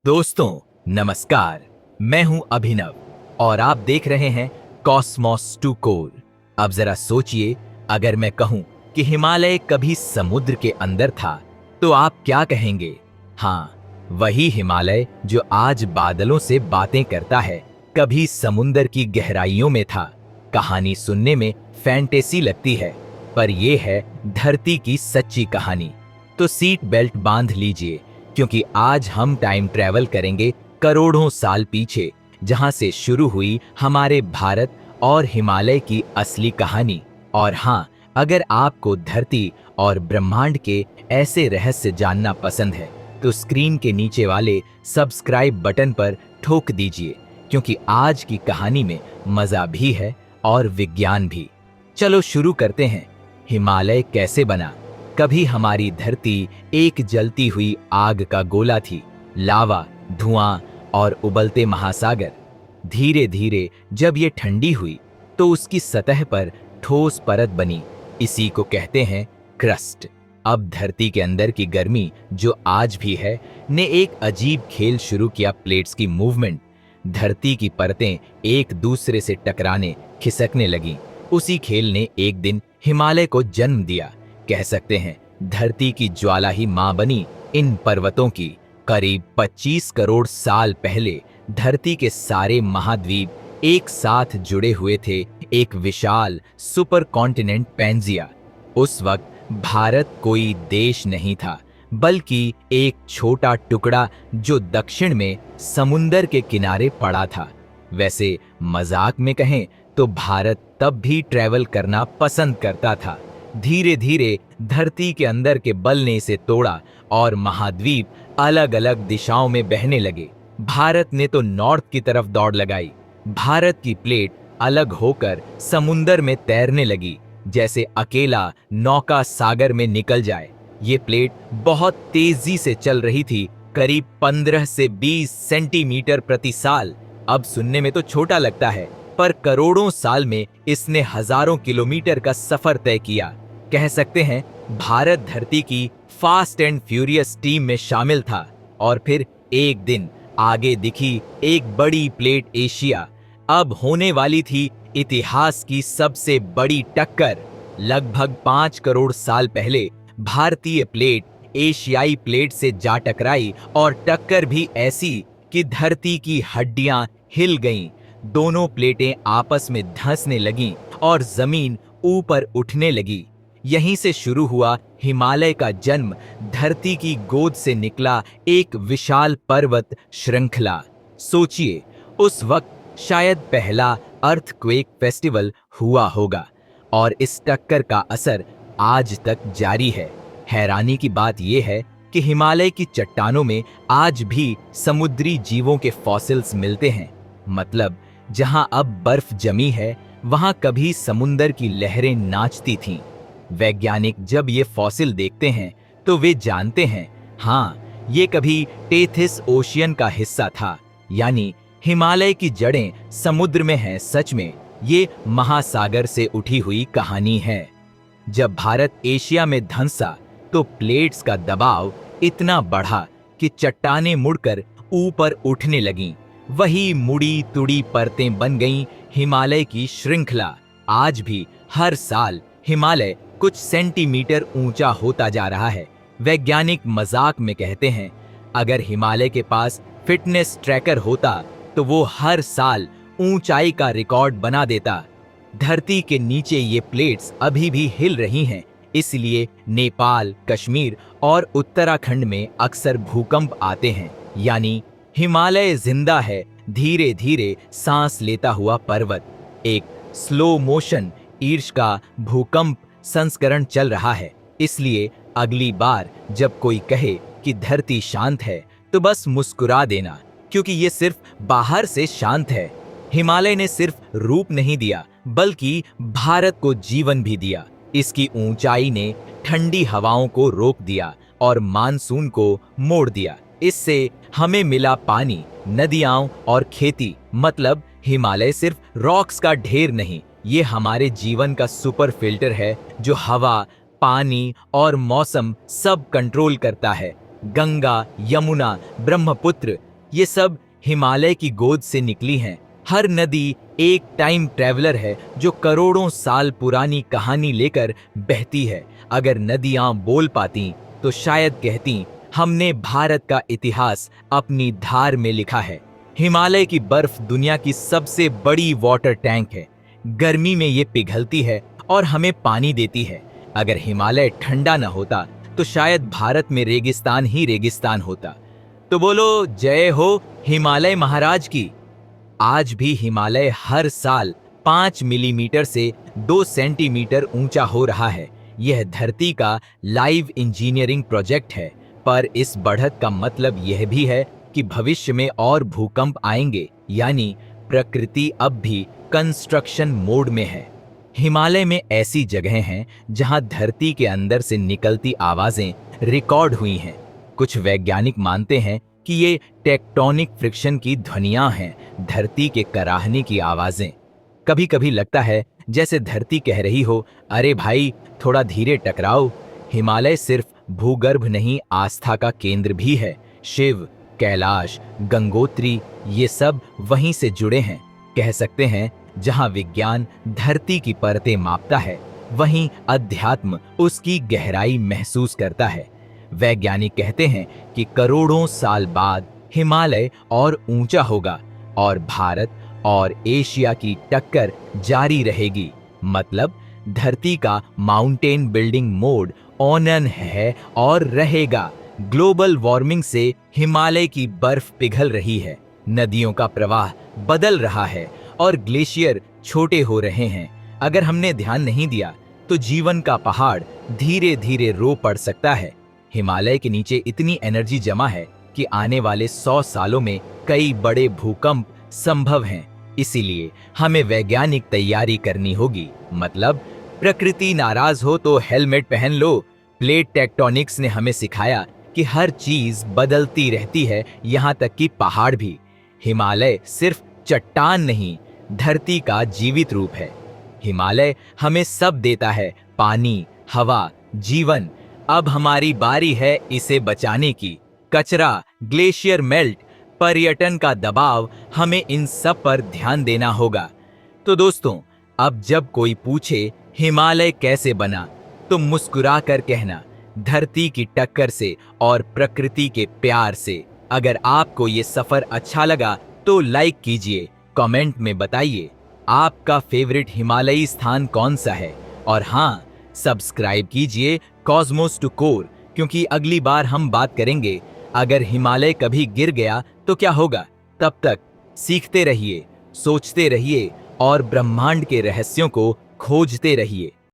दोस्तों नमस्कार। मैं हूं अभिनव और आप देख रहे हैं कॉस्मोस टू कोल। अब जरा सोचिए, अगर मैं कहूं कि हिमालय कभी समुद्र के अंदर था तो आप क्या कहेंगे? हाँ, वही हिमालय जो आज बादलों से बातें करता है, कभी समुद्र की गहराइयों में था। कहानी सुनने में फैंटेसी लगती है, पर यह है धरती की सच्ची कहानी। तो सीट बेल्ट बांध लीजिए, क्योंकि आज हम टाइम ट्रैवल करेंगे करोड़ों साल पीछे, जहां से शुरू हुई हमारे भारत और हिमालय की असली कहानी। और हाँ, अगर आपको धरती और ब्रह्मांड के ऐसे रहस्य जानना पसंद है तो स्क्रीन के नीचे वाले सब्सक्राइब बटन पर ठोक दीजिए, क्योंकि आज की कहानी में मजा भी है और विज्ञान भी। चलो शुरू करते हैं। हिमालय कैसे बना? कभी हमारी धरती एक जलती हुई आग का गोला थी, लावा, धुआं और उबलते महासागर। धीरे धीरे जब ये ठंडी हुई तो उसकी सतह पर ठोस परत बनी। इसी को कहते हैं क्रस्ट। अब धरती के अंदर की गर्मी, जो आज भी है, ने एक अजीब खेल शुरू किया, प्लेट्स की मूवमेंट। धरती की परतें एक दूसरे से टकराने, खिसकने लगीं। उसी खेल ने एक दिन हिमालय को जन्म दिया। कह सकते हैं धरती की ज्वाला ही मां बनी इन पर्वतों की। करीब 25 करोड़ साल पहले धरती के सारे महाद्वीप एक साथ जुड़े हुए थे, एक विशाल सुपर कॉन्टिनेंट पैंजिया। उस वक्त भारत कोई देश नहीं था, बल्कि एक छोटा टुकड़ा जो दक्षिण में समुंदर के किनारे पड़ा था। वैसे मजाक में कहें तो भारत तब भी ट्रैवल करना पसंद करता था। धीरे धीरे धरती के अंदर के बल ने इसे तोड़ा और महाद्वीप अलग अलग दिशाओं में बहने लगे। भारत ने तो नॉर्थ की तरफ दौड़ लगाई। भारत की प्लेट अलग होकर समुंदर में तैरने लगी, जैसे अकेला नौका सागर में निकल जाए। ये प्लेट बहुत तेजी से चल रही थी, करीब 15 से 20 सेंटीमीटर प्रति साल। अब सुनने में तो छोटा लगता है, पर करोड़ों साल में इसने हजारों किलोमीटर का सफर तय किया। कह सकते हैं भारत धरती की फास्ट एंड फ्यूरियस टीम में शामिल था। और फिर एक दिन आगे दिखी एक बड़ी प्लेट, एशिया। अब होने वाली थी इतिहास की सबसे बड़ी टक्कर। लगभग 5 करोड़ साल पहले भारतीय प्लेट एशियाई प्लेट से जा टकराई, और टक्कर भी ऐसी कि धरती की हड्डियां हिल गईं। दोनों प्लेटें आपस में धंसने लगीं और जमीन ऊपर उठने लगी। यहीं से शुरू हुआ हिमालय का जन्म, धरती की गोद से निकला एक विशाल पर्वत श्रृंखला। सोचिए, उस वक्त शायद पहला अर्थक्वेक फेस्टिवल हुआ होगा, और इस टक्कर का असर आज तक जारी है। हैरानी की बात यह है कि हिमालय की चट्टानों में आज भी समुद्री जीवों के फॉसिल्स मिलते हैं। मतलब, जहां अब बर्फ जमी है, वहां कभी समुंदर की लहरें नाचती थीं। वैज्ञानिक जब ये फॉसिल देखते हैं तो वे जानते हैं, हाँ, ये कभी टेथिस ओशियन का हिस्सा था, यानी हिमालय की जड़ें समुद्र में हैं। सच में ये महासागर से उठी हुई कहानी है। जब भारत एशिया में धंसा तो प्लेट्स का दबाव इतना बढ़ा कि चट्टानें मुड़कर ऊपर उठने लगीं। वही मुड़ी तुड़ी परतें बन गईं हिमालय की श्रृंखला। आज भी हर साल हिमालय कुछ सेंटीमीटर ऊंचा होता जा रहा है। वैज्ञानिक मजाक में कहते हैं, अगर हिमालय के पास फिटनेस ट्रैकर होता तो वो हर साल ऊंचाई का रिकॉर्ड बना देता। धरती के नीचे ये प्लेट्स अभी भी हिल रही हैं, इसलिए नेपाल, कश्मीर और उत्तराखंड में अक्सर भूकंप आते हैं। यानी हिमालय जिंदा है, धीरे धीरे सांस लेता हुआ पर्वत। एक स्लो मोशन ईर्ष का भूकंप संस्करण चल रहा है। इसलिए अगली बार जब कोई कहे कि धरती शांत है तो बस मुस्कुरा देना, क्योंकि ये सिर्फ बाहर से शांत है। हिमालय ने सिर्फ रूप नहीं दिया, बल्कि भारत को जीवन भी दिया। इसकी ऊंचाई ने ठंडी हवाओं को रोक दिया और मानसून को मोड़ दिया। इससे हमें मिला पानी, नदियां और खेती। मतलब, हिमालय सिर्फ रॉक्स का ढेर नहीं, ये हमारे जीवन का सुपर फिल्टर है, जो हवा, पानी और मौसम सब कंट्रोल करता है। गंगा, यमुना, ब्रह्मपुत्र ये सब हिमालय की गोद से निकली हैं। हर नदी एक टाइम ट्रैवलर है जो करोड़ों साल पुरानी कहानी लेकर बहती है। अगर नदियां बोल पाती तो शायद कहती, हमने भारत का इतिहास अपनी धार में लिखा है। हिमालय की बर्फ दुनिया की सबसे बड़ी वाटर टैंक है। गर्मी में ये पिघलती है और हमें पानी देती है। अगर हिमालय ठंडा न होता तो शायद भारत में रेगिस्तान ही रेगिस्तान होता। तो बोलो जय हो हिमालय महाराज की। आज भी हिमालय हर साल 5 मिलीमीटर से 2 सेंटीमीटर ऊंचा हो रहा है। यह धरती का लाइव इंजीनियरिंग प्रोजेक्ट है, पर इस बढ़त का मतलब यह भी है कि भविष्य में और भूकंप आएंगे, यानी प्रकृति अब भी कंस्ट्रक्शन मोड में है। हिमालय में ऐसी जगहें हैं जहां धरती के अंदर से निकलती आवाजें रिकॉर्ड हुई हैं। कुछ वैज्ञानिक मानते हैं कि ये टेक्टोनिक फ्रिक्शन की ध्वनियां हैं, धरती के कराहने की आवाजें। कभी कभी लगता है जैसे धरती कह रही हो, अरे भाई थोड़ा धीरे टकराओ। हिमालय सिर्फ भूगर्भ नहीं, आस्था का केंद्र भी है। शिव, कैलाश, गंगोत्री, ये सब वहीं से जुड़े हैं। कह सकते हैं जहां विज्ञान धरती की परतें मापता है, वहीं अध्यात्म उसकी गहराई महसूस करता है। वैज्ञानिक कहते हैं कि करोड़ों साल बाद हिमालय और ऊंचा होगा और भारत और एशिया की टक्कर जारी रहेगी। मतलब धरती का माउंटेन बिल्डिंग मोड ऑन है और रहेगा। ग्लोबल वार्मिंग से हिमालय की बर्फ पिघल रही है, नदियों का प्रवाह बदल रहा है और ग्लेशियर छोटे हो रहे हैं। अगर हमने ध्यान नहीं दिया तो जीवन का पहाड़ धीरे धीरे रो पड़ सकता है। हिमालय के नीचे इतनी एनर्जी जमा है कि आने वाले 100 सालों में कई बड़े भूकंप संभव हैं। इसीलिए हमें वैज्ञानिक तैयारी करनी होगी। मतलब प्रकृति नाराज हो तो हेलमेट पहन लो। प्लेट टेक्टोनिक्स ने हमें सिखाया कि हर चीज बदलती रहती है, यहाँ तक कि पहाड़ भी। हिमालय सिर्फ चट्टान नहीं, धरती का जीवित रूप है। हिमालय हमें सब देता है, पानी, हवा, जीवन। अब हमारी बारी है इसे बचाने की। कचरा, ग्लेशियर मेल्ट, पर्यटन का दबाव, हमें इन सब पर ध्यान देना होगा। तो दोस्तों, अब जब कोई पूछे हिमालय कैसे बना, तो मुस्कुरा कर कहना, धरती की टक्कर से और प्रकृति के प्यार से। अगर आपको ये सफर अच्छा लगा तो लाइक कीजिए, कमेंट में बताइए आपका फेवरेट हिमालयी स्थान कौन सा है। और हाँ, सब्सक्राइब कीजिए कॉस्मोस टू कोर, क्योंकि अगली बार हम बात करेंगे अगर हिमालय कभी गिर गया तो क्या होगा। तब तक सीखते रहिए, सोचते रहिए और ब्रह्मांड के रहस्यों को खोजते रहिए।